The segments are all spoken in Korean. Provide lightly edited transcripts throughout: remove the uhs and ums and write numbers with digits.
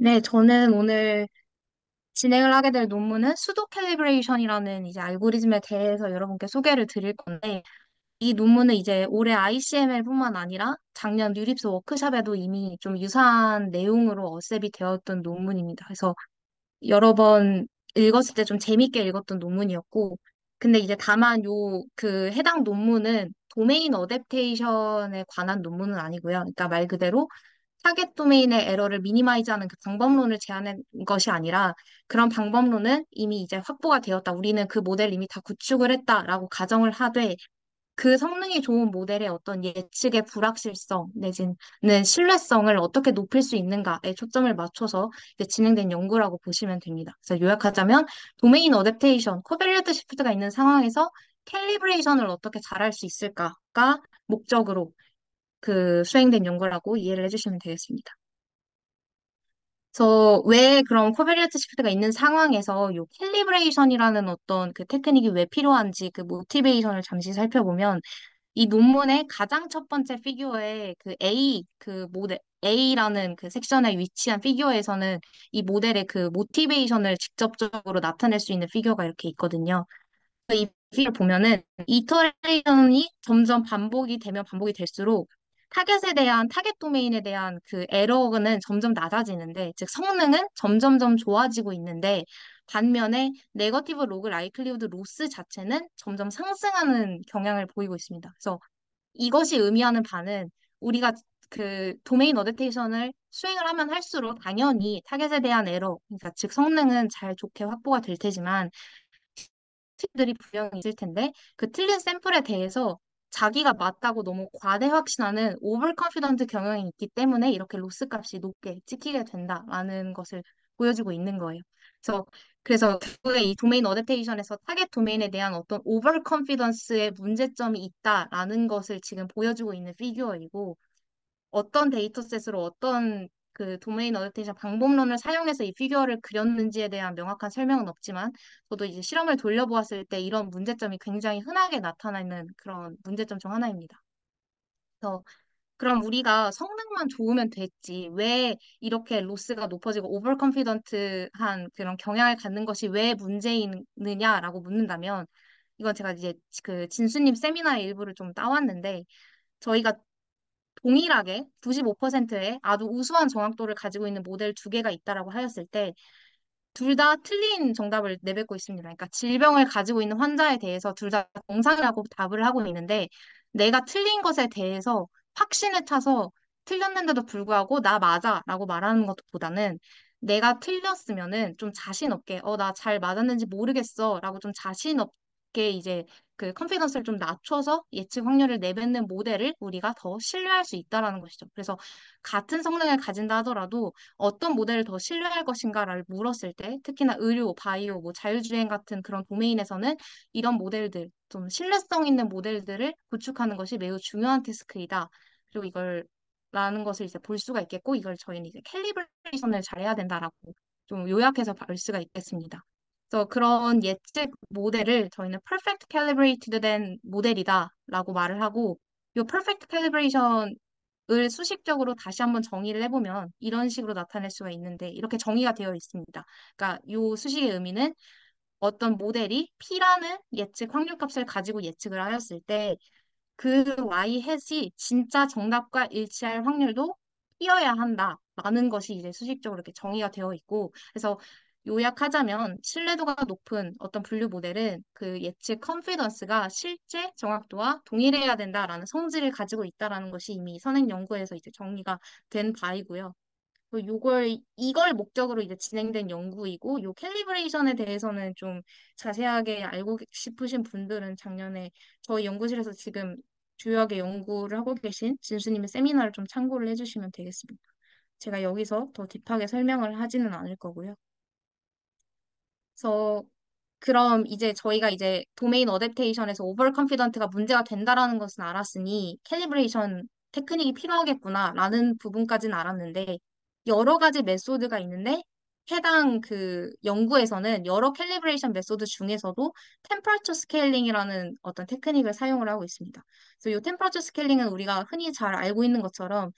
네, 저는 오늘 진행을 하게 될 논문은 수도 캘리브레이션이라는 이제 알고리즘에 대해서 여러분께 소개를 드릴 건데, 이 논문은 이제 올해 ICML뿐만 아니라 작년 뉴립스 워크숍에도 이미 좀 유사한 내용으로 어셉이 되었던 논문입니다. 그래서 여러 번 읽었을 때 좀 재밌게 읽었던 논문이었고, 근데 이제 다만 그 해당 논문은 도메인 어댑테이션에 관한 논문은 아니고요. 그러니까 말 그대로 타겟 도메인의 에러를 미니마이즈하는 그 방법론을 제안한 것이 아니라 그런 방법론은 이미 이제 확보가 되었다. 우리는 그 모델 이미 다 구축을 했다라고 가정을 하되 그 성능이 좋은 모델의 어떤 예측의 불확실성 내지는 신뢰성을 어떻게 높일 수 있는가에 초점을 맞춰서 이제 진행된 연구라고 보시면 됩니다. 그래서 요약하자면 도메인 어댑테이션, 코벨리어트 시프트가 있는 상황에서 캘리브레이션을 어떻게 잘할 수 있을까가 목적으로 그 수행된 연구라고 이해를 해주시면 되겠습니다. 그래서 왜 그런 코베리어트 시프트가 있는 상황에서 요 캘리브레이션이라는 어떤 그 테크닉이 왜 필요한지 그 모티베이션을 잠시 살펴보면 이 논문의 가장 첫 번째 피규어의 그 A 그 모델 A라는 그 섹션에 위치한 피규어에서는 이 모델의 그 모티베이션을 직접적으로 나타낼 수 있는 피규어가 이렇게 있거든요. 이 피를 보면은 이터레이션이 점점 반복이 되면 반복이 될수록 타겟 도메인에 대한 그 에러는 점점 낮아지는데, 즉 성능은 점점점 좋아지고 있는데, 반면에 네거티브 로그 라이클리후드 로스 자체는 점점 상승하는 경향을 보이고 있습니다. 그래서 이것이 의미하는 바는 우리가 그 도메인 어댑테이션을 수행을 하면 할수록 당연히 타겟에 대한 에러, 그러니까 즉 성능은 잘 좋게 확보가 될 테지만 들이 분명히 있을 텐데 그 틀린 샘플에 대해서 자기가 맞다고 너무 과대 확신하는 오버 컨피던트 경향이 있기 때문에 이렇게 로스 값이 높게 찍히게 된다라는 것을 보여주고 있는 거예요. 그래서 결국에 이 도메인 어댑테이션에서 타겟 도메인에 대한 어떤 오버 컨피던스의 문제점이 있다라는 것을 지금 보여주고 있는 피규어이고, 어떤 데이터셋으로 어떤 그 도메인 어댑테이션 방법론을 사용해서 이 피규어를 그렸는지에 대한 명확한 설명은 없지만 저도 이제 실험을 돌려보았을 때 이런 문제점이 굉장히 흔하게 나타나는 그런 문제점 중 하나입니다. 그래서 그럼 우리가 성능만 좋으면 됐지. 왜 이렇게 로스가 높아지고 오버 컨피던트한 그런 경향을 갖는 것이 왜 문제이느냐라고 묻는다면, 이건 제가 이제 그 진수님 세미나의 일부를 좀 따왔는데, 저희가 동일하게 95%의 아주 우수한 정확도를 가지고 있는 모델 두 개가 있다라고 하였을 때 둘 다 틀린 정답을 내뱉고 있습니다. 그러니까 질병을 가지고 있는 환자에 대해서 둘 다 정상이라고 답을 하고 있는데, 내가 틀린 것에 대해서 확신에 차서 틀렸는데도 불구하고 나 맞아라고 말하는 것보다는 내가 틀렸으면은 좀 자신 없게 나 잘 맞았는지 모르겠어라고 좀 자신 없게 이제 그 컨피던스를 좀 낮춰서 예측 확률을 내뱉는 모델을 우리가 더 신뢰할 수 있다라는 것이죠. 그래서 같은 성능을 가진다 하더라도 어떤 모델을 더 신뢰할 것인가를 물었을 때, 특히나 의료, 바이오, 뭐 자율주행 같은 그런 도메인에서는 이런 모델들, 좀 신뢰성 있는 모델들을 구축하는 것이 매우 중요한 태스크이다. 그리고 라는 것을 이제 볼 수가 있겠고, 이걸 저희는 이제 캘리브레이션을 잘해야 된다라고 좀 요약해서 볼 수가 있겠습니다. 그래서 그런 예측 모델을 저희는 perfect calibrated 된 모델이다라고 말을 하고, 이 perfect calibration 을 수식적으로 다시 한번 정의를 해보면 이런 식으로 나타낼 수가 있는데, 이렇게 정의가 되어 있습니다. 그러니까 이 수식의 의미는 어떤 모델이 P라는 예측 확률값을 가지고 예측을 하였을 때 그 Y 햇이 진짜 정답과 일치할 확률도 P여야 한다라는 것이 이제 수식적으로 이렇게 정의가 되어 있고, 그래서 요약하자면 신뢰도가 높은 어떤 분류 모델은 그 예측 컨피던스가 실제 정확도와 동일해야 된다라는 성질을 가지고 있다라는 것이 이미 선행 연구에서 이제 정리가 된 바이고요. 이걸 목적으로 이제 진행된 연구이고, 요 캘리브레이션에 대해서는 좀 자세하게 알고 싶으신 분들은 작년에 저희 연구실에서 지금 주요하게 연구를 하고 계신 진수님의 세미나를 좀 참고를 해주시면 되겠습니다. 제가 여기서 더 딥하게 설명을 하지는 않을 거고요. 그래서 그럼 이제 저희가 이제 도메인 어댑테이션에서 오버 컨피던트가 문제가 된다라는 것은 알았으니 캘리브레이션 테크닉이 필요하겠구나라는 부분까지는 알았는데, 여러 가지 메소드가 있는데 해당 그 연구에서는 여러 캘리브레이션 메소드 중에서도 템퍼처 스케일링이라는 어떤 테크닉을 사용을 하고 있습니다. 그래서 이 템퍼처 스케일링은 우리가 흔히 잘 알고 있는 것처럼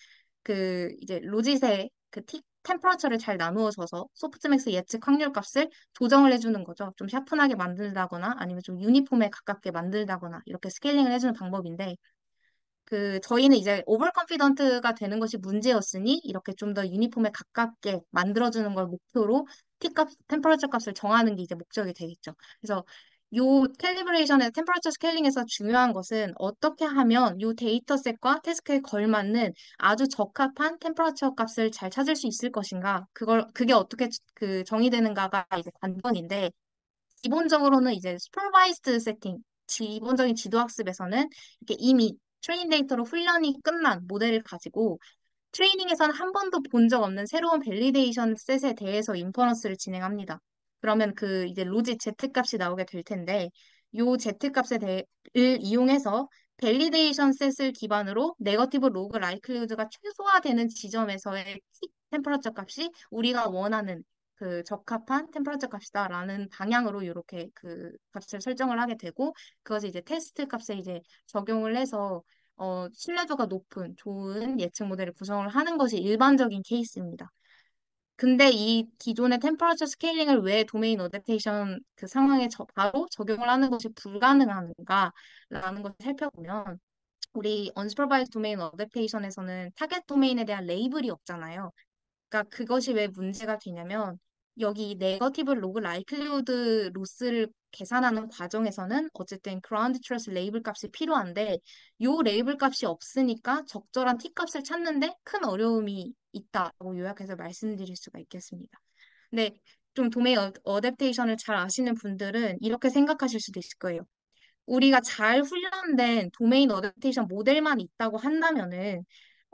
그 이제 로짓의 그 템퍼러처를 잘 나누어 줘서 소프트맥스 예측 확률 값을 조정을 해주는 거죠. 좀 샤픈하게 만들다거나 아니면 좀 유니폼에 가깝게 만들다거나 이렇게 스케일링을 해주는 방법인데 저희는 이제 오버 컨피던트가 되는 것이 문제였으니 이렇게 좀 더 유니폼에 가깝게 만들어주는 걸 목표로 T값, 템퍼러처 값을 정하는 게 이제 목적이 되겠죠. 그래서 요 캘리브레이션의 템퍼러처 스케일링에서 중요한 것은 어떻게 하면 요 데이터셋과 태스크에 걸맞는 아주 적합한 템퍼러처 값을 잘 찾을 수 있을 것인가. 그게 어떻게 정의되는가가 이제 관건인데 기본적으로는 이제 슈퍼바이즈드 세팅, 기본적인 지도학습에서는 이렇게 이미 트레인 데이터로 훈련이 끝난 모델을 가지고 트레이닝에서는 한 번도 본 적 없는 새로운 밸리데이션 셋에 대해서 인퍼런스를 진행합니다. 그러면 이제 로직 Z 값이 나오게 될 텐데 요 Z 값을 이용해서 밸리데이션 셋을 기반으로 네거티브 로그 라이클리후드가 최소화되는 지점에서의 템퍼러처 값이 우리가 원하는 적합한 템퍼러처 값이다라는 방향으로 이렇게 값을 설정을 하게 되고 그것을 이제 테스트 값에 이제 적용을 해서 신뢰도가 높은 좋은 예측 모델을 구성을 하는 것이 일반적인 케이스입니다. 근데 이 기존의 템퍼러처 스케일링을 왜 도메인 어댑테이션 상황에 바로 적용을 하는 것이 불가능한가라는 것을 살펴보면 우리 언슈퍼바이즈 도메인 어댑테이션에서는 타겟 도메인에 대한 레이블이 없잖아요. 그러니까 그것이 왜 문제가 되냐면 여기 네거티브 로그 라이클리후드 로스를 계산하는 과정에서는 어쨌든 그라운드 트러스 레이블 값이 필요한데 요 레이블 값이 없으니까 적절한 T 값을 찾는데 큰 어려움이 있다고 요약해서 말씀드릴 수가 있겠습니다. 근데 좀 도메인 어댑테이션을 잘 아시는 분들은 이렇게 생각하실 수도 있을 거예요. 우리가 잘 훈련된 도메인 어댑테이션 모델만 있다고 한다면은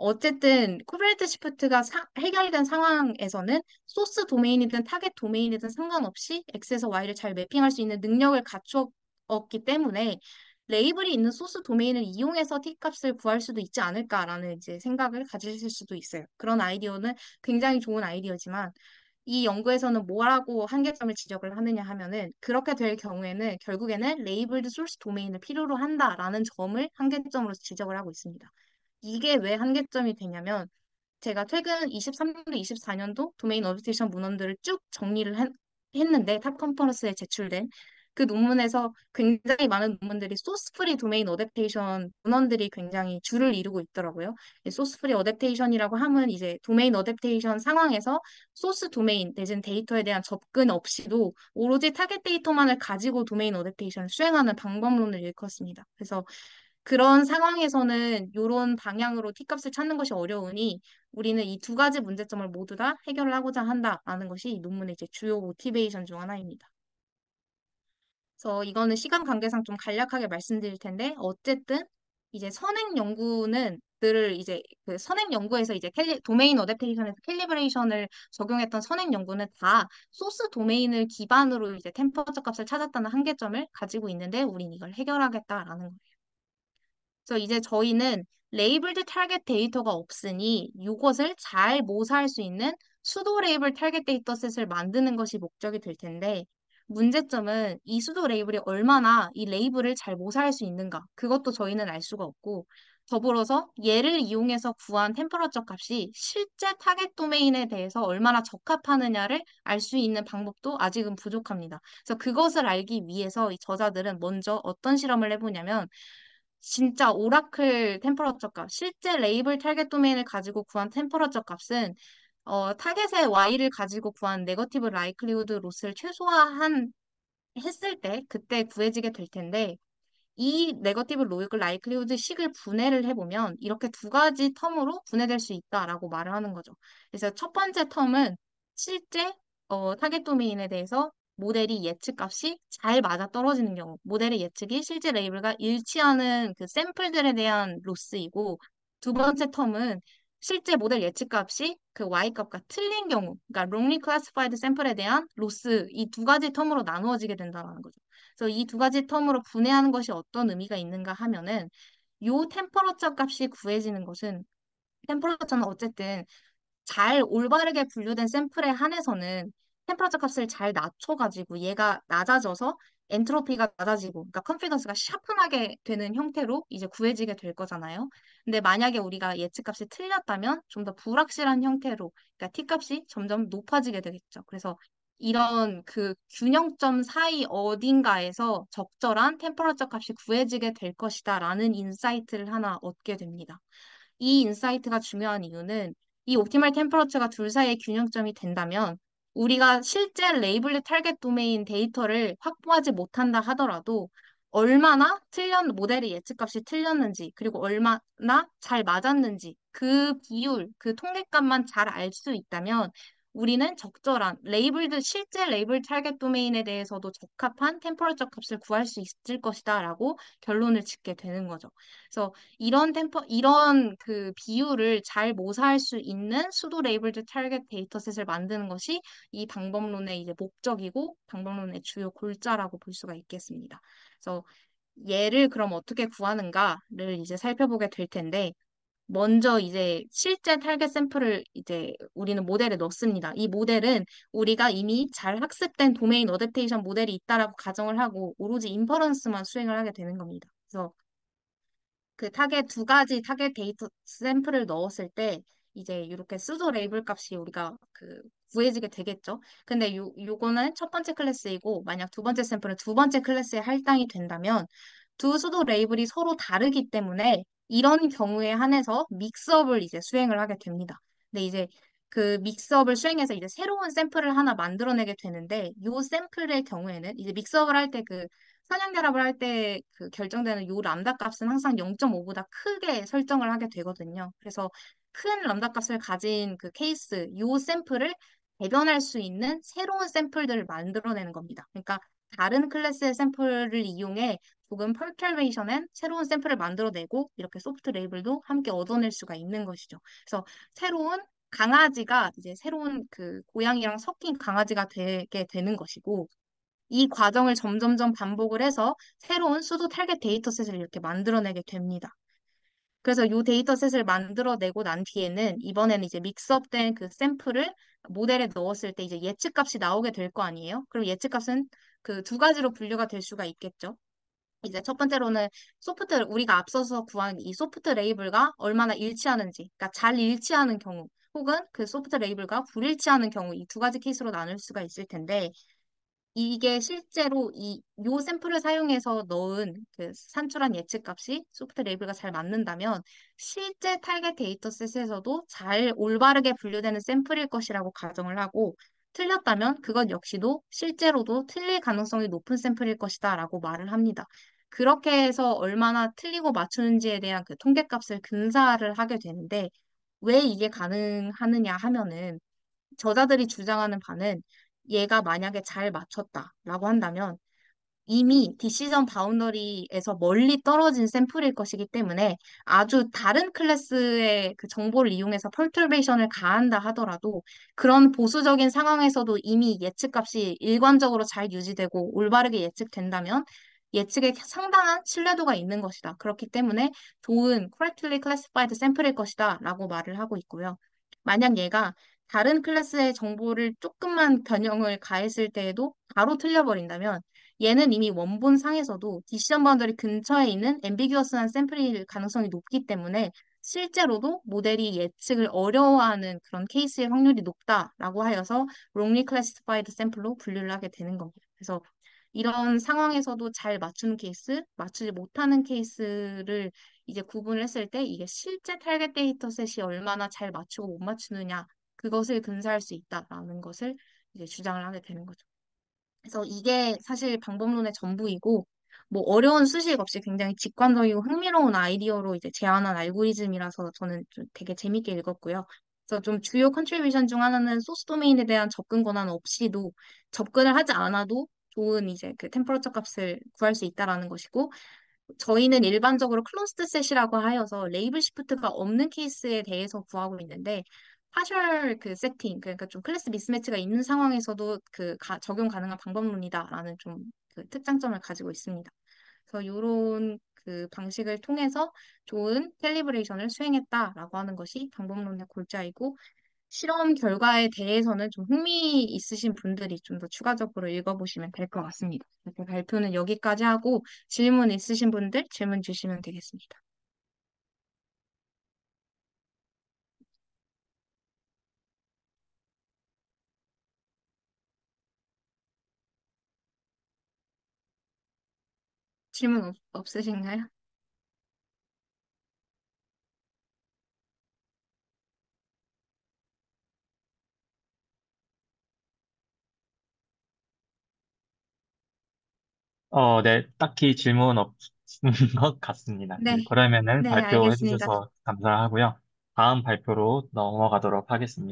어쨌든 코베레트 시프트가 해결된 상황에서는 소스 도메인이든 타겟 도메인이든 상관없이 X에서 Y를 잘 매핑할 수 있는 능력을 갖추었기 때문에 레이블이 있는 소스 도메인을 이용해서 T값을 구할 수도 있지 않을까라는 이제 생각을 가지실 수도 있어요. 그런 아이디어는 굉장히 좋은 아이디어지만 이 연구에서는 뭐라고 한계점을 지적을 하느냐 하면은 그렇게 될 경우에는 결국에는 레이블드 소스 도메인을 필요로 한다라는 점을 한계점으로 지적을 하고 있습니다. 이게 왜 한계점이 되냐면 제가 최근 23년도, 24년도 도메인 어뷰테이션 문헌들을 쭉 했는데 탑 컨퍼런스에 제출된 그 논문에서 굉장히 많은 논문들이 소스 프리 도메인 어댑테이션 문헌들이 굉장히 줄을 이루고 있더라고요. 소스 프리 어댑테이션이라고 하면 이제 도메인 어댑테이션 상황에서 소스 도메인 내지는 데이터에 대한 접근 없이도 오로지 타겟 데이터만을 가지고 도메인 어댑테이션을 수행하는 방법론을 일컫습니다. 그래서 그런 상황에서는 이런 방향으로 T값을 찾는 것이 어려우니 우리는 이 두 가지 문제점을 모두 다 해결을 하고자 한다라는 것이 이 논문의 이제 주요 모티베이션 중 하나입니다. 그래서 이거는 시간 관계상 좀 간략하게 말씀드릴 텐데 어쨌든 이제 선행 연구는 늘 이제 선행 연구에서 이제 도메인 어댑테이션에서 캘리브레이션을 적용했던 선행 연구는 다 소스 도메인을 기반으로 이제 템퍼처 값을 찾았다는 한계점을 가지고 있는데 우린 이걸 해결하겠다라는 거예요. 그래서 이제 저희는 레이블드 타겟 데이터가 없으니 이것을 잘 모사할 수 있는 수도 레이블 타겟 데이터셋을 만드는 것이 목적이 될 텐데 문제점은 이 수도 레이블이 얼마나 이 레이블을 잘 모사할 수 있는가 그것도 저희는 알 수가 없고 더불어서 얘를 이용해서 구한 템퍼러처 값이 실제 타겟 도메인에 대해서 얼마나 적합하느냐를 알 수 있는 방법도 아직은 부족합니다. 그래서 그것을 알기 위해서 이 저자들은 먼저 어떤 실험을 해보냐면 진짜 오라클 템퍼러처 값, 실제 레이블 타겟 도메인을 가지고 구한 템퍼러처 값은 타겟의 Y를 가지고 구한 네거티브 라이클리후드 로스를 최소화한 했을 때 그때 구해지게 될 텐데 이 네거티브 로이글 라이클리후드 식을 분해를 해보면 이렇게 두 가지 텀으로 분해될 수 있다라고 말을 하는 거죠. 그래서 첫 번째 텀은 실제 타겟 도메인에 대해서 모델이 예측값이 잘 맞아 떨어지는 경우, 모델의 예측이 실제 레이블과 일치하는 그 샘플들에 대한 로스이고 두 번째 텀은 실제 모델 예측값이 그 Y값과 틀린 경우, 그러니까 wrongly classified 샘플에 대한 로스 이 두 가지 텀으로 나누어지게 된다는 거죠. 그래서 이 두 가지 텀으로 분해하는 것이 어떤 의미가 있는가 하면은 요 템퍼러처 값이 구해지는 것은 템퍼러처는 어쨌든 잘 올바르게 분류된 샘플에 한해서는 템퍼러처 값을 잘 낮춰가지고 얘가 낮아져서 엔트로피가 낮아지고, 그러니까 컨피던스가 샤픈하게 되는 형태로 이제 구해지게 될 거잖아요. 근데 만약에 우리가 예측값이 틀렸다면 좀 더 불확실한 형태로, 그러니까 T값이 점점 높아지게 되겠죠. 그래서 이런 그 균형점 사이 어딘가에서 적절한 템퍼러처 값이 구해지게 될 것이다라는 인사이트를 하나 얻게 됩니다. 이 인사이트가 중요한 이유는 이 옵티멀 템퍼러처가 둘 사이의 균형점이 된다면 우리가 실제 레이블드 타겟 도메인 데이터를 확보하지 못한다 하더라도 얼마나 모델의 예측값이 틀렸는지, 그리고 얼마나 잘 맞았는지, 그 비율, 그 통계값만 잘 알 수 있다면 우리는 적절한 실제 레이블 타겟 도메인에 대해서도 적합한 템퍼러처 값을 구할 수 있을 것이다라고 결론을 짓게 되는 거죠. 그래서 이런 그 비율을 잘 모사할 수 있는 수도 레이블드 타겟 데이터셋을 만드는 것이 이 방법론의 이제 목적이고 방법론의 주요 골자라고 볼 수가 있겠습니다. 그래서 얘를 그럼 어떻게 구하는가를 이제 살펴보게 될 텐데, 먼저 이제 실제 타겟 샘플을 이제 우리는 모델에 넣습니다. 이 모델은 우리가 이미 잘 학습된 도메인 어댑테이션 모델이 있다라고 가정을 하고 오로지 인퍼런스만 수행을 하게 되는 겁니다. 그래서 그 두 가지 타겟 데이터 샘플을 넣었을 때 이제 이렇게 수도 레이블 값이 우리가 그 구해지게 되겠죠. 근데 요거는 첫 번째 클래스이고 만약 두 번째 샘플은 두 번째 클래스에 할당이 된다면 두 수도 레이블이 서로 다르기 때문에 이런 경우에 한해서 믹스업을 이제 수행을 하게 됩니다. 근데 이제 그 믹스업을 수행해서 이제 새로운 샘플을 하나 만들어내게 되는데 요 샘플의 경우에는 이제 믹스업을 할 때 선형결합을 할 때 그 결정되는 요 람다 값은 항상 0.5보다 크게 설정을 하게 되거든요. 그래서 큰 람다 값을 가진 그 케이스, 요 샘플을 대변할 수 있는 새로운 샘플들을 만들어내는 겁니다. 그러니까 다른 클래스의 샘플을 이용해 조금 펄터베이션한 새로운 샘플을 만들어내고 이렇게 소프트 레이블도 함께 얻어낼 수가 있는 것이죠. 그래서 새로운 강아지가 이제 새로운 그 고양이랑 섞인 강아지가 되게 되는 것이고 이 과정을 점점점 반복을 해서 새로운 수도 타겟 데이터셋을 이렇게 만들어내게 됩니다. 그래서 이 데이터셋을 만들어내고 난 뒤에는 이번에는 이제 믹스업된 그 샘플을 모델에 넣었을 때 이제 예측값이 나오게 될 거 아니에요? 그럼 예측값은 그 두 가지로 분류가 될 수가 있겠죠. 이제 첫 번째로는 우리가 앞서서 구한 이 소프트 레이블과 얼마나 일치하는지, 그러니까 잘 일치하는 경우, 혹은 그 소프트 레이블과 불일치하는 경우 이 두 가지 케이스로 나눌 수가 있을 텐데 이게 실제로 요 샘플을 사용해서 넣은 그 산출한 예측값이 소프트 레이블과 잘 맞는다면 실제 타겟 데이터셋에서도 잘 올바르게 분류되는 샘플일 것이라고 가정을 하고 틀렸다면 그것 역시도 실제로도 틀릴 가능성이 높은 샘플일 것이다라고 말을 합니다. 그렇게 해서 얼마나 틀리고 맞추는지에 대한 그 통계값을 근사를 하게 되는데 왜 이게 가능하느냐 하면은 저자들이 주장하는 바는 얘가 만약에 잘 맞췄다라고 한다면 이미 디시전 바운더리에서 멀리 떨어진 샘플일 것이기 때문에 아주 다른 클래스의 그 정보를 이용해서 펄터베이션을 가한다 하더라도 그런 보수적인 상황에서도 이미 예측값이 일관적으로 잘 유지되고 올바르게 예측된다면 예측에 상당한 신뢰도가 있는 것이다. 그렇기 때문에 좋은 correctly classified 샘플일 것이다 라고 말을 하고 있고요. 만약 얘가 다른 클래스의 정보를 조금만 변형을 가했을 때에도 바로 틀려버린다면 얘는 이미 원본상에서도 디시전 바운더리 근처에 있는 앰비규어스한 샘플일 가능성이 높기 때문에 실제로도 모델이 예측을 어려워하는 그런 케이스의 확률이 높다라고 하여서 wrongly classified 샘플로 분류를 하게 되는 겁니다. 그래서 이런 상황에서도 잘 맞추는 케이스, 맞추지 못하는 케이스를 이제 구분을 했을 때 이게 실제 타겟 데이터셋이 얼마나 잘 맞추고 못 맞추느냐 그것을 근사할 수 있다라는 것을 이제 주장을 하게 되는 거죠. 그래서 이게 사실 방법론의 전부이고, 뭐 어려운 수식 없이 굉장히 직관적이고 흥미로운 아이디어로 이제 제안한 알고리즘이라서 저는 좀 되게 재밌게 읽었고요. 그래서 좀 주요 컨트리뷰션 중 하나는 소스 도메인에 대한 접근 권한 없이도 접근을 하지 않아도 좋은 이제 그 템퍼러처 값을 구할 수 있다라는 것이고, 저희는 일반적으로 클로스드 셋이라고 하여서 레이블 시프트가 없는 케이스에 대해서 구하고 있는데 파셜 그 세팅 그러니까 좀 클래스 미스매치가 있는 상황에서도 적용 가능한 방법론이다라는 좀 그 특장점을 가지고 있습니다. 그래서 이런 그 방식을 통해서 좋은 캘리브레이션을 수행했다라고 하는 것이 방법론의 골자이고 실험 결과에 대해서는 좀 흥미 있으신 분들이 좀 더 추가적으로 읽어보시면 될 것 같습니다. 이렇게 발표는 여기까지 하고 질문 있으신 분들 질문 주시면 되겠습니다. 질문 없으신가요? 네, 딱히 질문 없는 것 같습니다. 네, 네, 그러면은 네, 발표해 알겠습니다. 주셔서 감사하고요. 다음 발표로 넘어가도록 하겠습니다.